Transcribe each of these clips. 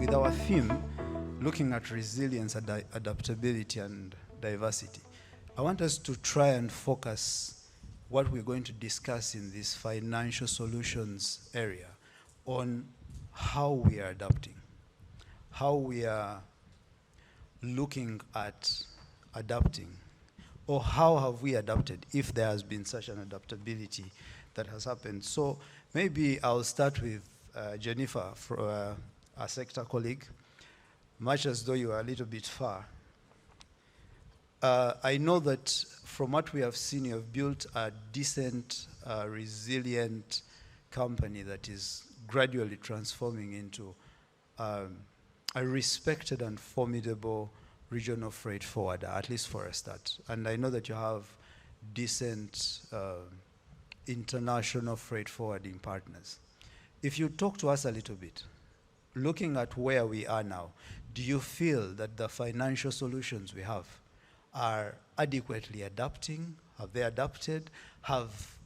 with our theme, looking at resilience, adaptability, and diversity, I want us to try and focus what we're going to discuss in this financial solutions area on how we are adapting, how we are looking at adapting, or how have we adapted if there has been such an adaptability that has happened. So maybe I'll start with Jennifer, our sector colleague, much as though you are a little bit far. I know that from what we have seen, you have built a decent, resilient company that is gradually transforming into a respected and formidable regional freight forwarder, at least for a start. And I know that you have decent international freight forwarding partners. If you talk to us a little bit, looking at where we are now, do you feel that the financial solutions we have are adequately adapting? Have they adapted? Have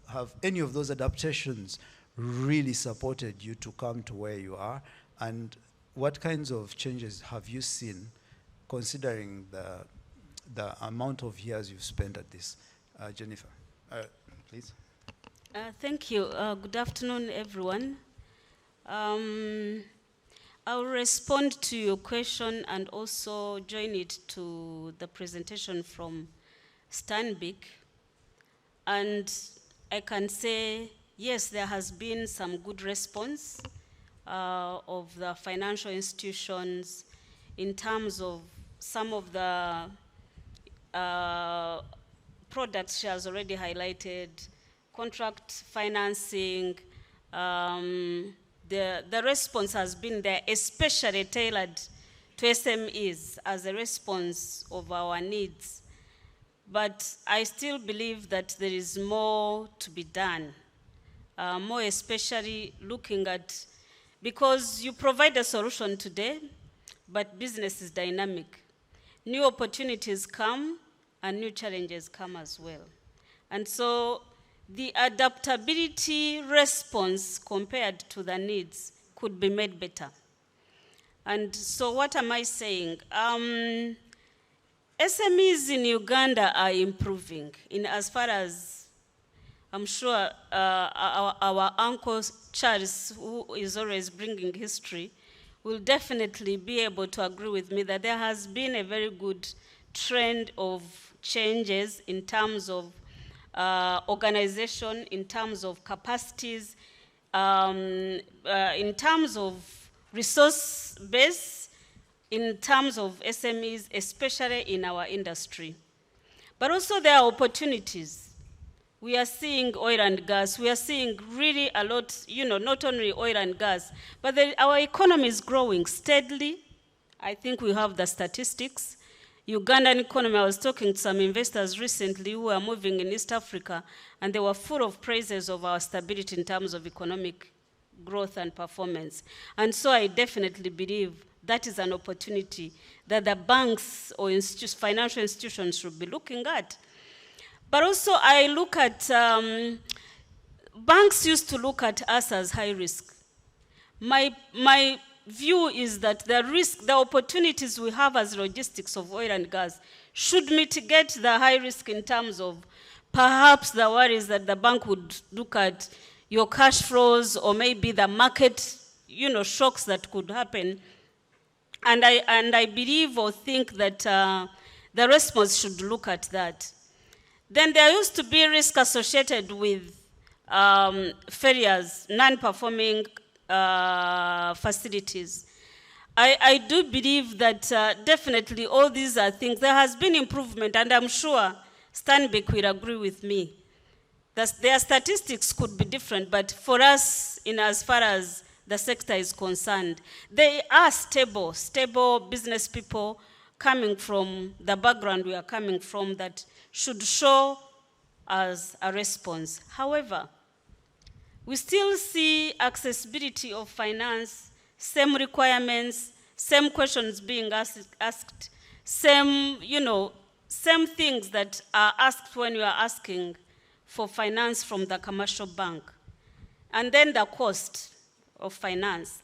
any of those adaptations really supported you to come to where you are? And what kinds of changes have you seen, considering the amount of years you've spent at this? Jennifer, please. Thank you. Good afternoon, everyone. I'll respond to your question and also join it to the presentation from Stanbic. And I can say, yes, there has been some good response of the financial institutions in terms of some of the products she has already highlighted, contract financing. The response has been there, especially tailored to SMEs as a response of our needs. But I still believe that there is more to be done, more especially looking at, because you provide a solution today, but business is dynamic. New opportunities come and new challenges come as well. And so the adaptability response compared to the needs could be made better. And so what am I saying? SMEs in Uganda are improving in as far as, I'm sure our Uncle Charles, who is always bringing history, will definitely be able to agree with me that there has been a very good trend of changes in terms of organization, in terms of capacities, in terms of resource base, in terms of SMEs, especially in our industry. But also there are opportunities. We are seeing oil and gas. We are seeing really a lot, not only oil and gas, but our economy is growing steadily. I think we have the statistics. Ugandan economy, I was talking to some investors recently who are moving in East Africa, and they were full of praises of our stability in terms of economic growth and performance. And so I definitely believe that is an opportunity that the banks or financial institutions should be looking at. But also I look at, banks used to look at us as high risk. My view is that the opportunities we have as logistics of oil and gas should mitigate the high risk in terms of perhaps the worries that the bank would look at your cash flows or maybe the market, shocks that could happen. And I believe or think that the response should look at that. Then there used to be risk associated with failures, non-performing facilities. I do believe that definitely all these are things. There has been improvement, and I'm sure Stanbic will agree with me. Their statistics could be different, but for us, in as far as the sector is concerned, they are stable business people coming from the background we are coming from that should show as a response. However, we still see accessibility of finance, same requirements, same questions being asked, same things that are asked when you are asking for finance from the commercial bank. And then the cost of finance.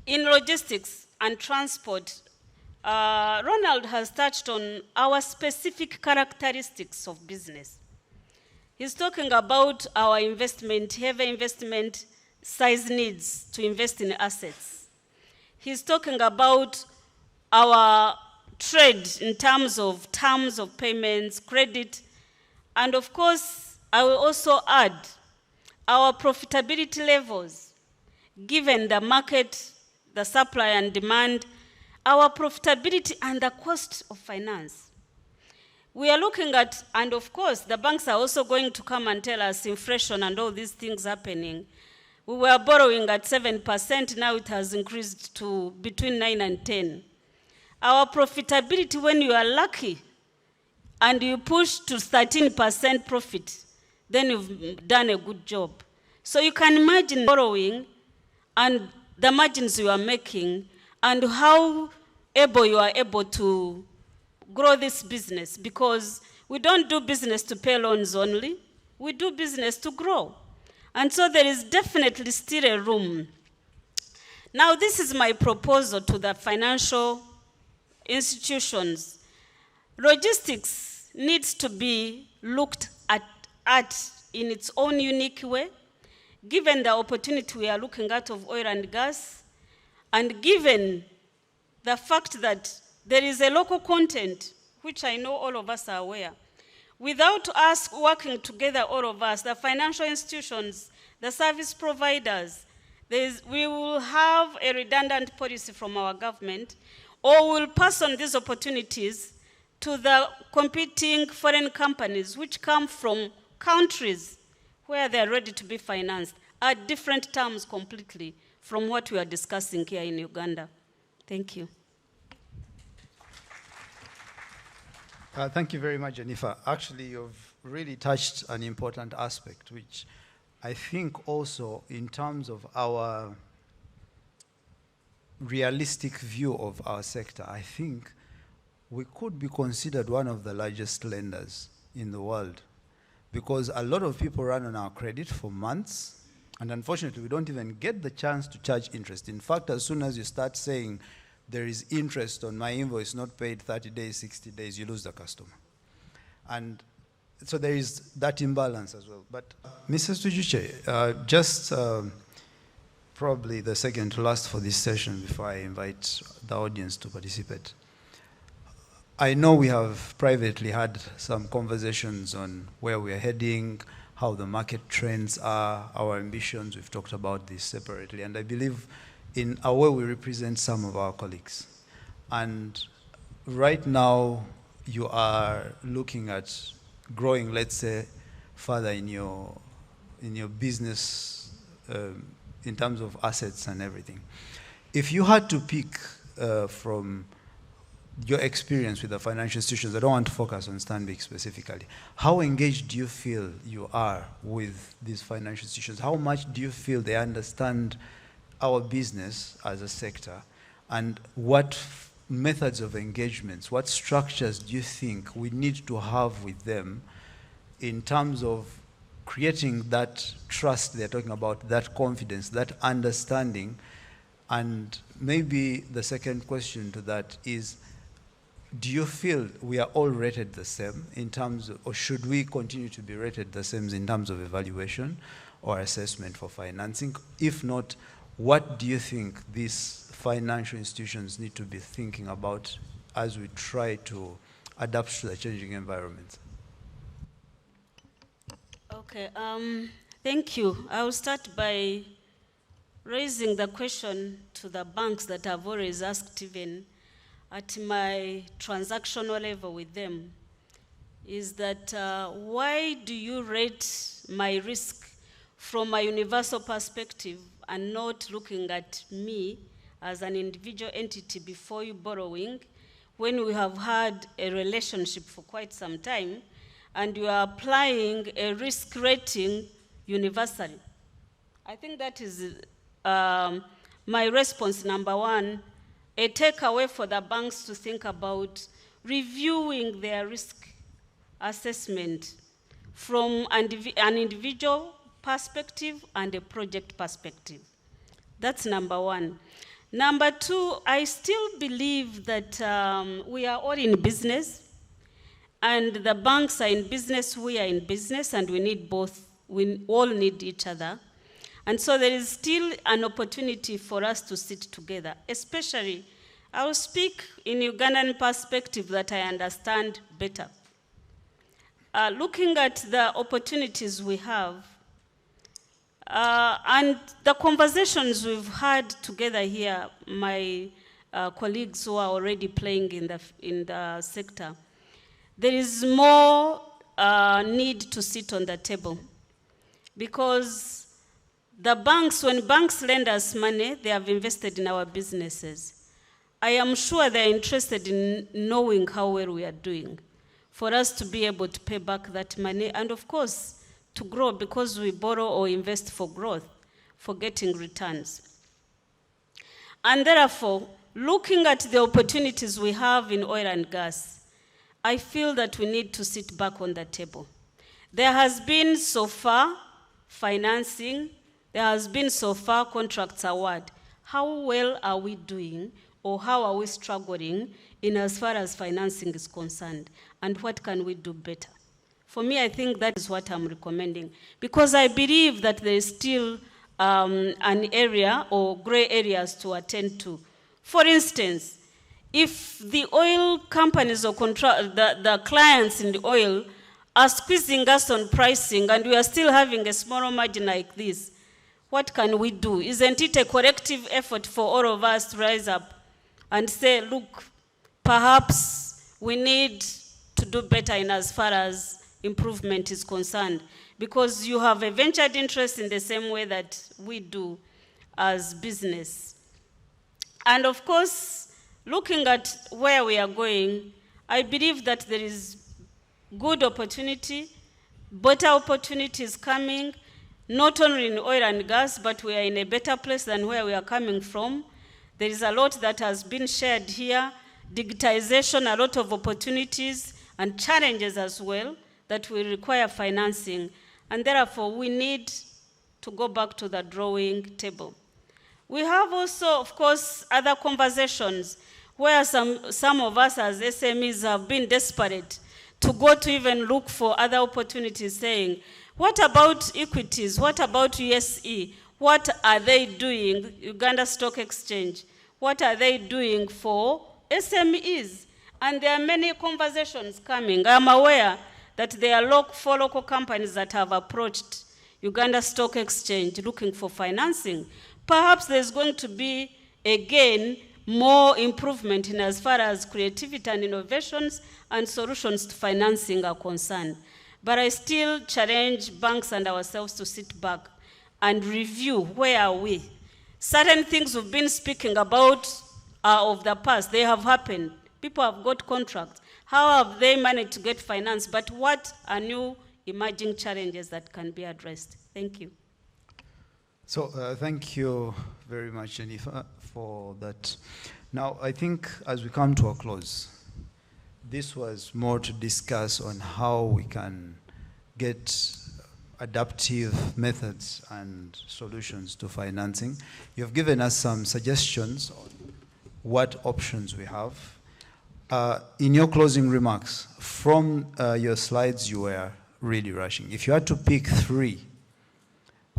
In logistics and transport, Ronald has touched on our specific characteristics of business. He's talking about our investment, heavy investment size needs to invest in assets. He's talking about our trade in terms of payments, credit, and of course, I will also add our profitability levels, given the market, the supply and demand, our profitability and the cost of finance. We are looking at, and of course, the banks are also going to come and tell us inflation and all these things happening. We were borrowing at 7%, now it has increased to between 9 and 10. Our profitability, when you are lucky and you push to 13% profit, then you've done a good job. So you can imagine borrowing and the margins you are making and how able you are able to grow this business, because we don't do business to pay loans only, we do business to grow. And so there is definitely still a room. Now this is my proposal to the financial institutions. Logistics needs to be looked at in its own unique way, given the opportunity we are looking at of oil and gas, and given the fact that there is a local content, which I know all of us are aware. Without us working together, all of us, the financial institutions, the service providers, we will have a redundant policy from our government, or we'll pass on these opportunities to the competing foreign companies which come from countries where they're ready to be financed at different terms completely from what we are discussing here in Uganda. Thank you. Thank you very much, Jennifer. Actually, you've really touched an important aspect, which I think also in terms of our realistic view of our sector, I think we could be considered one of the largest lenders in the world, because a lot of people run on our credit for months, and unfortunately we don't even get the chance to charge interest. In fact, as soon as you start saying there is interest on my invoice not paid 30 days, 60 days, you lose the customer. And so there is that imbalance as well. But Mrs. Mwijukye, just probably the second to last for this session before I invite the audience to participate. I know we have privately had some conversations on where we are heading, how the market trends are, our ambitions. We've talked about this separately, and I believe in a way we represent some of our colleagues. And right now you are looking at growing, let's say, further in your business in terms of assets and everything. If you had to pick from your experience with the financial institutions, I don't want to focus on Stanbic specifically, how engaged do you feel you are with these financial institutions? How much do you feel they understand our business as a sector? And what methods of engagements, what structures do you think we need to have with them in terms of creating that trust they're talking about, that confidence, that understanding? And maybe the second question to that is, do you feel we are all rated the same in terms of, or should we continue to be rated the same in terms of evaluation or assessment for financing? If not, what do you think these financial institutions need to be thinking about as we try to adapt to the changing environment? Okay, thank you. I will start by raising the question to the banks that I've always asked even at my transactional level with them, is that why do you rate my risk from a universal perspective and not looking at me as an individual entity before you borrowing, when we have had a relationship for quite some time and you are applying a risk rating universally? I think that is my response, number one, a takeaway for the banks to think about reviewing their risk assessment from an individual perspective and a project perspective. That's number one. Number two, I still believe that we are all in business, and the banks are in business, we are in business, and we need both. We all need each other. And so there is still an opportunity for us to sit together, especially, I will speak in Ugandan perspective that I understand better. Looking at the opportunities we have, and the conversations we've had together here, my colleagues who are already playing in the sector, there is more need to sit on the table. Because the banks, when banks lend us money, they have invested in our businesses. I am sure they're interested in knowing how well we are doing, for us to be able to pay back that money, and of course, to grow, because we borrow or invest for growth, for getting returns. And therefore, looking at the opportunities we have in oil and gas, I feel that we need to sit back on the table. There has been so far financing, there has been so far contracts award. How well are we doing, or how are we struggling in as far as financing is concerned, and what can we do better? For me, I think that is what I'm recommending, because I believe that there is still an area or gray areas to attend to. For instance, if the oil companies or the clients in the oil are squeezing us on pricing and we are still having a smaller margin like this, what can we do? Isn't it a collective effort for all of us to rise up and say, look, perhaps we need to do better in as far as improvement is concerned, because you have a ventured interest in the same way that we do as business. And of course, looking at where we are going, I believe that there is good opportunity, better opportunities coming, not only in oil and gas, but we are in a better place than where we are coming from. There is a lot that has been shared here, digitization, a lot of opportunities and challenges as well that will require financing, and therefore we need to go back to the drawing table. We have also, of course, other conversations where some of us as SMEs have been desperate to go to even look for other opportunities, saying, what about equities? What about USE? What are they doing, Uganda Stock Exchange? What are they doing for SMEs? And there are many conversations coming. I'm aware that there are 4 local companies that have approached Uganda Stock Exchange looking for financing. Perhaps there's going to be, again, more improvement in as far as creativity and innovations and solutions to financing are concerned. But I still challenge banks and ourselves to sit back and review where are we. Certain things we've been speaking about are of the past. They have happened. People have got contracts. How have they managed to get finance? But what are new emerging challenges that can be addressed? Thank you. So thank you very much, Jennifer, for that. Now, I think as we come to a close, this was more to discuss on how we can get adaptive methods and solutions to financing. You've given us some suggestions on what options we have. In your closing remarks, from your slides, you were really rushing. If you had to pick 3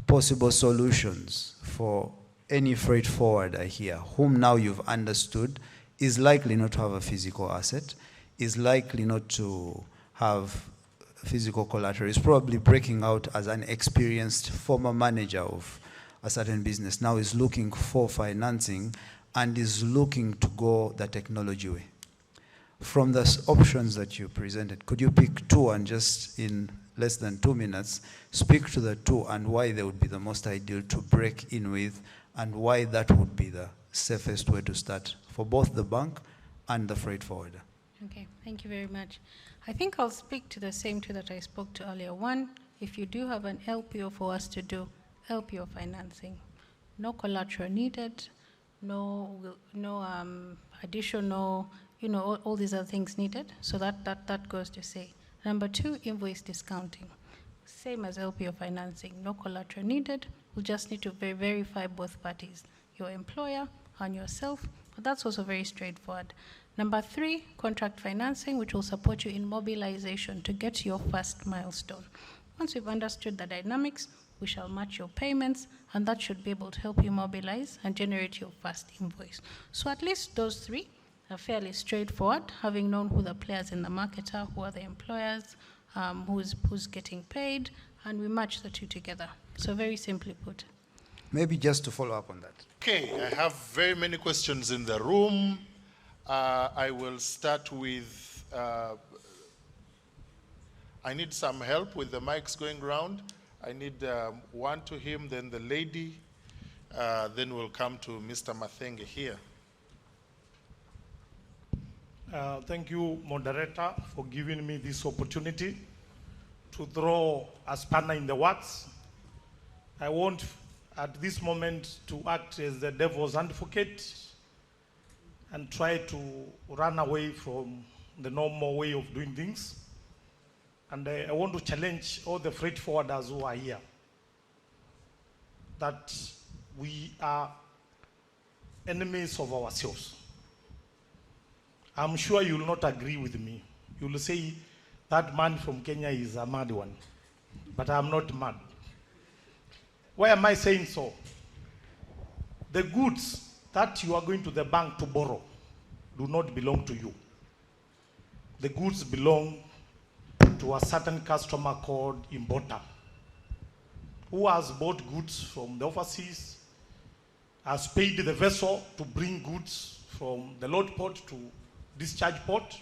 possible solutions for any freight forwarder here, whom now you've understood is likely not to have a physical asset, is likely not to have physical collateral, is probably breaking out as an experienced former manager of a certain business, now is looking for financing and is looking to go the technology way. From the options that you presented, could you pick 2 and just in less than 2 minutes, speak to the 2 and why they would be the most ideal to break in with, and why that would be the safest way to start for both the bank and the freight forwarder? Okay, thank you very much. I think I'll speak to the same 2 that I spoke to earlier. 1, if you do have an LPO for us to do, LPO financing. No collateral needed, no additional, all these other things needed. So that goes to say. Number 2, invoice discounting. Same as LPO financing, no collateral needed. We'll just need to verify both parties. Your employer on yourself, but that's also very straightforward. Number 3, contract financing, which will support you in mobilization to get to your first milestone. Once we've understood the dynamics, we shall match your payments, and that should be able to help you mobilize and generate your first invoice. So at least those 3 are fairly straightforward, having known who the players in the market are, who are the employers, who's getting paid, and we match the 2 together. So very simply put. Maybe just to follow up on that. Okay, I have very many questions in the room. I will start with, I need some help with the mics going around. I need one to him, then the lady, then we'll come to Mr. Mathenge here. Thank you, moderator, for giving me this opportunity to throw a spanner in the works. I want, at this moment, to act as the devil's advocate and try to run away from the normal way of doing things. And I want to challenge all the freight forwarders who are here that we are enemies of ourselves. I'm sure you will not agree with me. You will say that man from Kenya is a mad one, but I'm not mad. Why am I saying so? The goods that you are going to the bank to borrow do not belong to you. The goods belong to a certain customer called importer, who has bought goods from the overseas, has paid the vessel to bring goods from the load port to discharge port,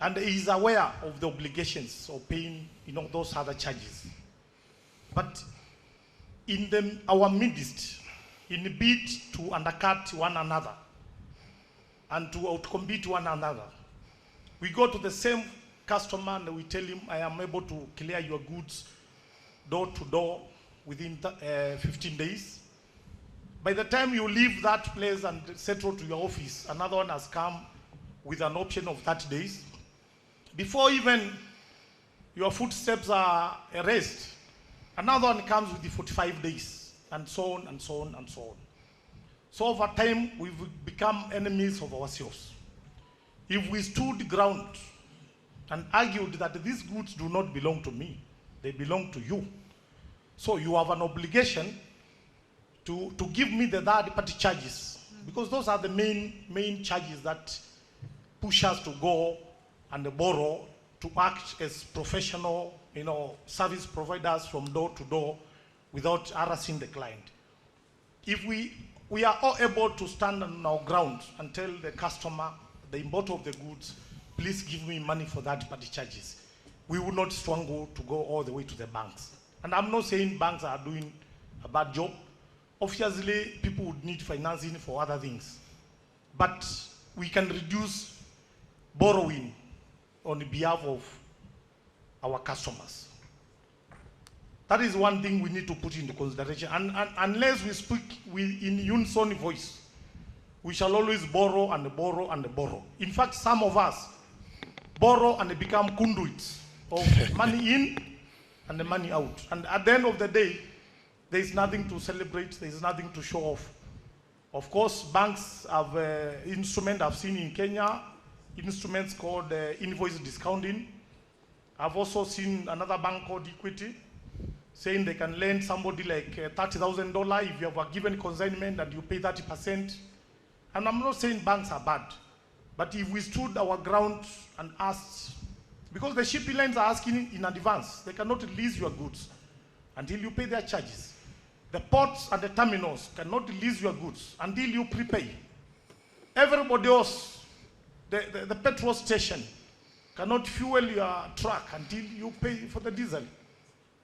and is aware of the obligations of paying, those other charges. But in our midst, in a bid to undercut one another and to outcompete one another, we go to the same customer and we tell him, I am able to clear your goods door to door within 15 days. By the time you leave that place and settle to your office, another one has come with an option of 30 days. Before even your footsteps are erased, another one comes with the 45 days, and so on and so on and so on. So over time, we've become enemies of ourselves. If we stood ground and argued that these goods do not belong to me, they belong to you, so you have an obligation to give me the third-party charges, because those are the main charges that push us to go and borrow, to act as professional, service providers from door to door without harassing the client. If we are all able to stand on our ground and tell the customer, the importer of the goods, please give me money for third-party charges, we will not struggle to go all the way to the banks. And I'm not saying banks are doing a bad job. Obviously, people would need financing for other things. But we can reduce borrowing on behalf of our customers. That is one thing we need to put into consideration. And unless we speak in unison voice, we shall always borrow and borrow and borrow. In fact, some of us borrow and become conduits of money in and the money out. And at the end of the day, there is nothing to celebrate, there is nothing to show off. Of course, banks have instruments I've seen in Kenya, instruments called invoice discounting. I've also seen another bank called Equity saying they can lend somebody like $30,000 if you have a given consignment and you pay 30%. And I'm not saying banks are bad, but if we stood our ground and asked, because the shipping lines are asking in advance, they cannot release your goods until you pay their charges. The ports and the terminals cannot release your goods until you prepay. Everybody else, the petrol station, cannot fuel your truck until you pay for the diesel.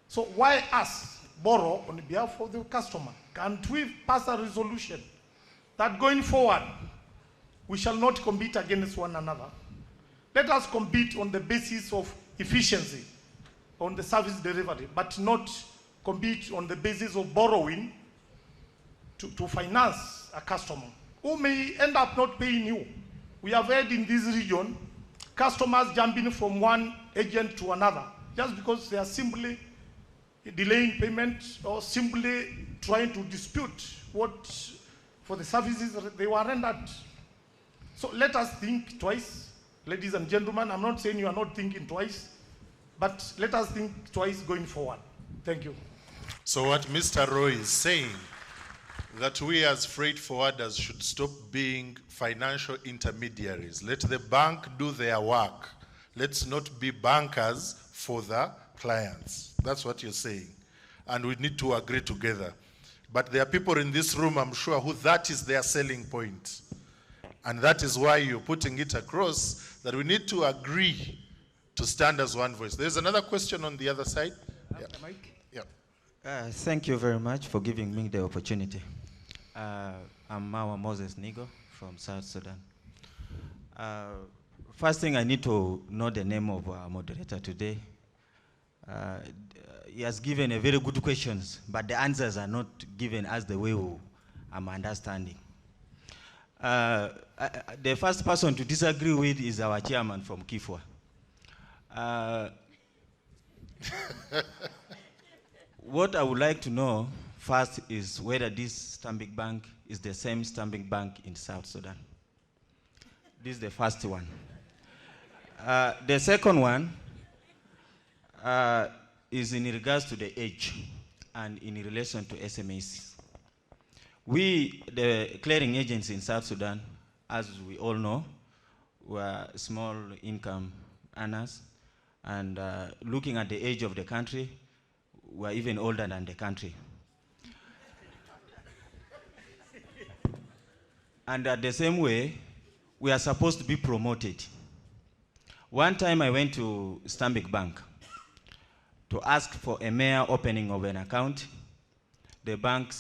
So why us borrow on behalf of the customer? Can't we pass a resolution that going forward, we shall not compete against one another? Let us compete on the basis of efficiency, on the service delivery, but not compete on the basis of borrowing to finance a customer who may end up not paying you. We have heard in this region, customers jumping from one agent to another just because they are simply delaying payment or simply trying to dispute what for the services they were rendered. So let us think twice, ladies and gentlemen. I'm not saying you are not thinking twice, but let us think twice going forward. Thank you. So what Mr. Roy is saying, that we as freight forwarders should stop being financial intermediaries. Let the bank do their work. Let's not be bankers for the clients. That's what you're saying. And we need to agree together. But there are people in this room, I'm sure, who that is their selling point. And that is why you're putting it across, that we need to agree to stand as one voice. There's another question on the other side. Yeah. Mike? Yeah. Thank you very much for giving me the opportunity. I'm Mawa Moses Nigo from South Sudan. First thing, I need to know the name of our moderator today. He has given a very good questions, but the answers are not given as the way I'm understanding. The first person to disagree with is our chairman from Kifwa. What I would like to know first is whether this Stanbic Bank is the same Stanbic Bank in South Sudan. This is the first one. The second one is in regards to the age and in relation to SMEs. We, the clearing agents in South Sudan, as we all know, were small income earners, and looking at the age of the country, we're even older than the country. And the same way, we are supposed to be promoted. One time I went to Stanbic Bank to ask for a mere opening of an account. The bank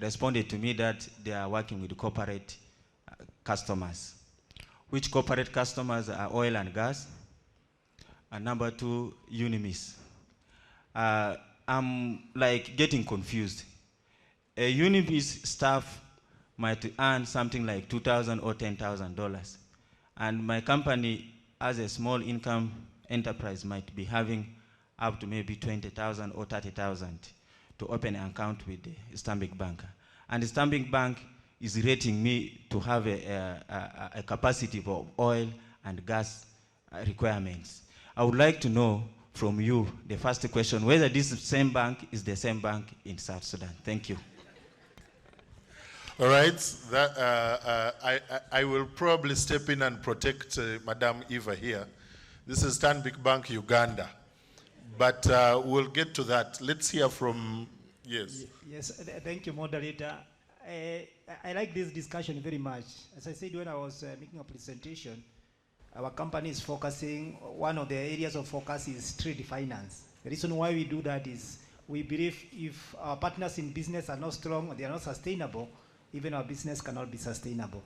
responded to me that they are working with corporate customers. Which corporate customers are oil and gas? And number two, Unimis. I'm like getting confused. A Unimis staff might earn something like $2,000 or $10,000. And my company, as a small income enterprise, might be having up to maybe 20,000 or 30,000 to open an account with the Stanbic Bank. And the Stanbic Bank is rating me to have a capacity for oil and gas requirements. I would like to know from you, the first question, whether this same bank is the same bank in South Sudan. Thank you. All right, I will probably step in and protect Madam Eva here. This is Stanbic Bank Uganda, but we'll get to that. Let's hear from, yes. Yes, thank you, moderator. I like this discussion very much. As I said when I was making a presentation, our company is focusing, one of the areas of focus is trade finance. The reason why we do that is we believe if our partners in business are not strong, they are not sustainable, even our business cannot be sustainable.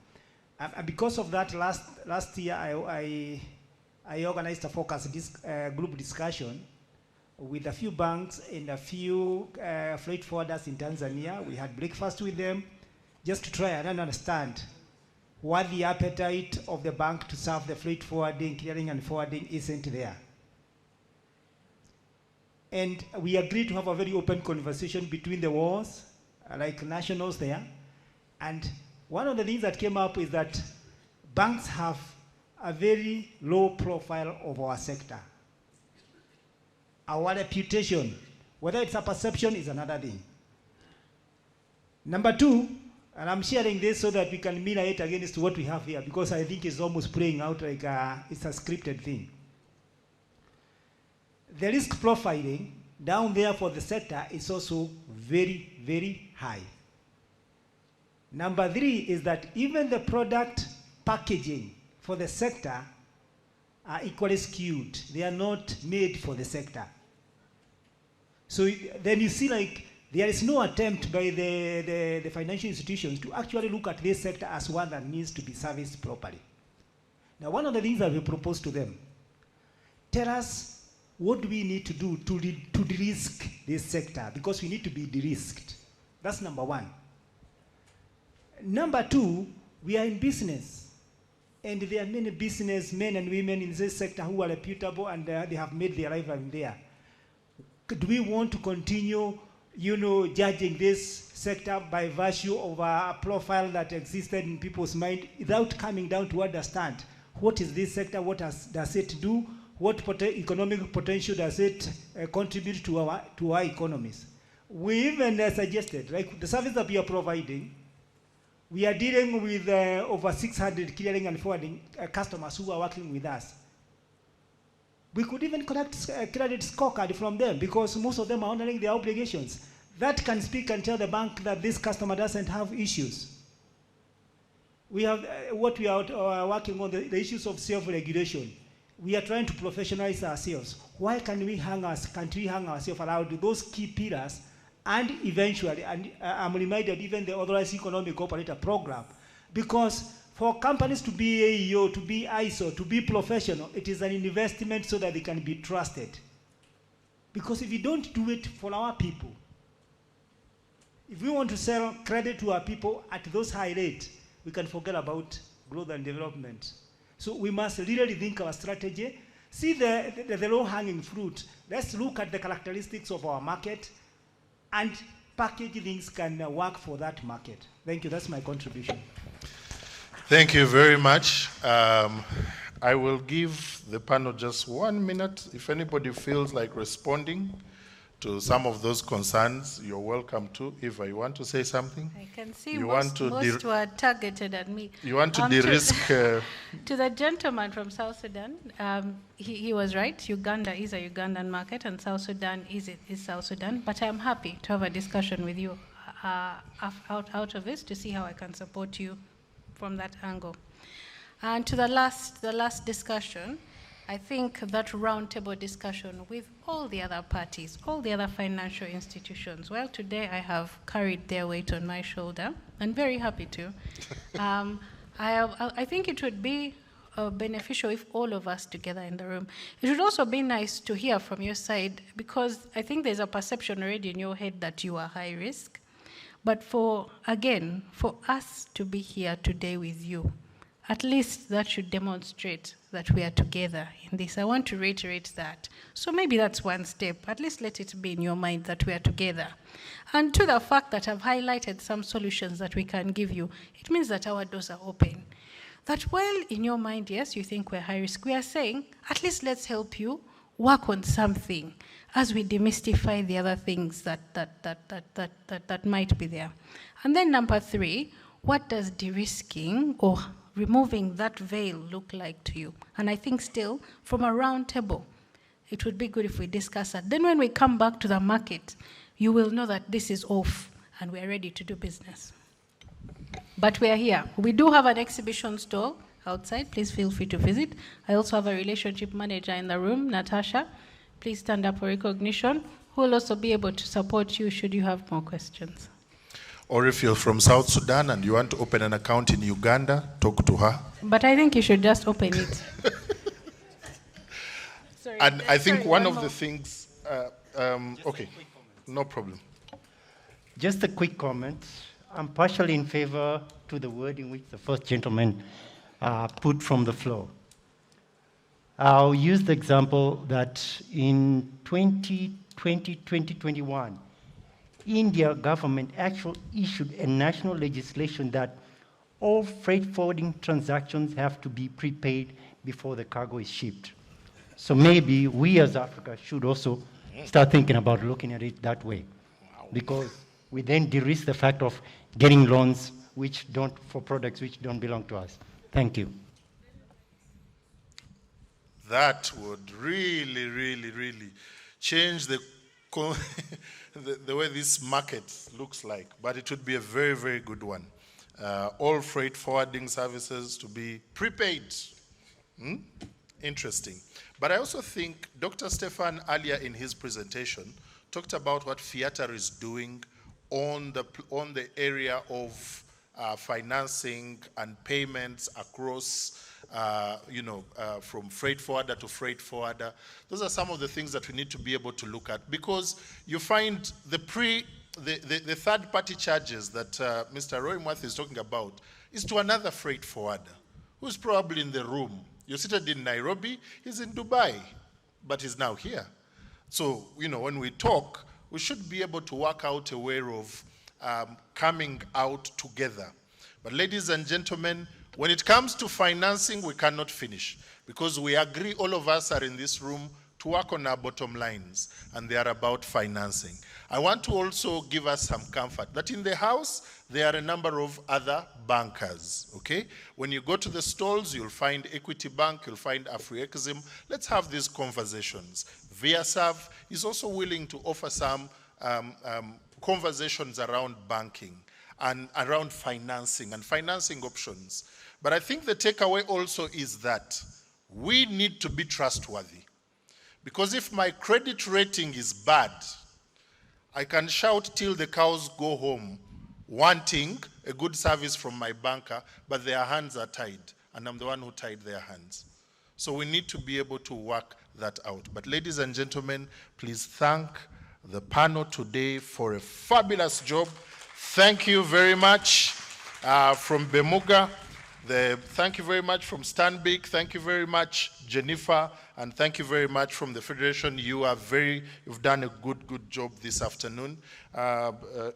And because of that, last year I organized a focus group discussion with a few banks and a few freight forwarders in Tanzania. We had breakfast with them just to try and understand what the appetite of the bank to serve the freight forwarding, clearing and forwarding isn't there. And we agreed to have a very open conversation between the walls, like nationals there. And one of the things that came up is that banks have a very low profile of our sector. Our reputation, whether it's a perception, is another thing. Number two, and I'm sharing this so that we can mirror it against what we have here, because I think it's almost playing out like it's a scripted thing. The risk profiling down there for the sector is also very, very high. Number three is that even the product packaging for the sector are equally skewed. They are not made for the sector. So then you see like there is no attempt by the financial institutions to actually look at this sector as one that needs to be serviced properly. Now, one of the things that we propose to them, tell us what do we need to do to de-risk this sector, because we need to be de-risked. That's number one. Number two, we are in business. And there are many businessmen and women in this sector who are reputable and they have made their life in there. Do we want to continue judging this sector by virtue of a profile that existed in people's mind without coming down to understand what is this sector, what does it do, what economic potential does it contribute to our economies. We even suggested, like the service that we are providing, we are dealing with over 600 clearing and forwarding customers who are working with us. We could even collect a credit scorecard from them because most of them are honoring their obligations. That can speak and tell the bank that this customer doesn't have issues. We have what we are working on, the issues of self-regulation. We are trying to professionalize ourselves. Why can't we hang ourselves around those key pillars? And eventually, and I'm reminded even the Authorized Economic Operator Program, because for companies to be AEO, to be ISO, to be professional, it is an investment so that they can be trusted. Because if we don't do it for our people, if we want to sell credit to our people at those high rates, we can forget about growth and development. So we must really think our strategy, see the low-hanging fruit. Let's look at the characteristics of our market, and package things can work for that market. Thank you, that's my contribution. Thank you very much. I will give the panel just 1 minute. If anybody feels like responding to some of those concerns, you're welcome to. Eva, you want to say something? I can see most were targeted at me. You want to de-risk? To the gentleman from South Sudan, he was right. Uganda is a Ugandan market and South Sudan is South Sudan. But I'm happy to have a discussion with you out of this to see how I can support you from that angle. And to the last discussion, I think that roundtable discussion with all the other parties, all the other financial institutions, well, today I have carried their weight on my shoulder, and very happy to. I think it would be beneficial if all of us together in the room. It would also be nice to hear from your side, because I think there's a perception already in your head that you are high risk. But for us to be here today with you, at least that should demonstrate that we are together in this. I want to reiterate that. So maybe that's one step. At least let it be in your mind that we are together. And to the fact that I've highlighted some solutions that we can give you, it means that our doors are open. That while in your mind, yes, you think we're high risk, we are saying, at least let's help you work on something as we demystify the other things that might be there. And then number 3, what does de-risking or removing that veil look like to you? And I think still, from a round table, it would be good if we discuss that. Then when we come back to the market, you will know that this is off and we're ready to do business. But we're here. We do have an exhibition stall outside. Please feel free to visit. I also have a relationship manager in the room, Natasha. Please stand up for recognition, who will also be able to support you should you have more questions. Or if you're from South Sudan and you want to open an account in Uganda, talk to her. But I think you should just open it. Sorry, and I think one of the things, okay, no problem. Just a quick comment. I'm partially in favor to the wording which the first gentleman put from the floor. I'll use the example that in 2021, India government actually issued a national legislation that all freight forwarding transactions have to be prepaid before the cargo is shipped. So maybe we as Africa should also start thinking about looking at it that way, because we then de-risk the fact of getting loans for products which don't belong to us. Thank you. That would really, really, really change the way this market looks like. But it would be a very, very good one. All freight forwarding services to be prepaid. Interesting. But I also think Dr. Stefan earlier in his presentation talked about what Fiata is doing on the area of financing and payments across from freight forwarder to freight forwarder. Those are some of the things that we need to be able to look at, because you find the third-party charges that Mr. Roy Mwathi is talking about is to another freight forwarder who's probably in the room. You're seated in Nairobi, he's in Dubai, but he's now here. So, when we talk, we should be able to work out a way of coming out together. But ladies and gentlemen, when it comes to financing, we cannot finish, because we agree, all of us are in this room to work on our bottom lines, and they are about financing. I want to also give us some comfort that in the House, there are a number of other bankers, okay? When you go to the stalls, you'll find Equity Bank, you'll find Afri-Exim. Let's have these conversations. VIASAV is also willing to offer some conversations around banking and around financing and financing options. But I think the takeaway also is that we need to be trustworthy. Because if my credit rating is bad, I can shout till the cows go home, wanting a good service from my banker, but their hands are tied, and I'm the one who tied their hands. So we need to be able to work that out. But ladies and gentlemen, please thank the panel today for a fabulous job. Thank you very much from BEMUGA. Thank you very much from Stanbic. Thank you very much, Jennifer. And thank you very much from the Federation. You've done a good job this afternoon.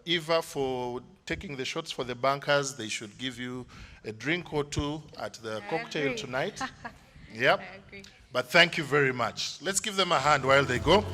Eva, for taking the shots for the bankers, they should give you a drink or two at the cocktail tonight. Yep. I agree. But thank you very much. Let's give them a hand while they go.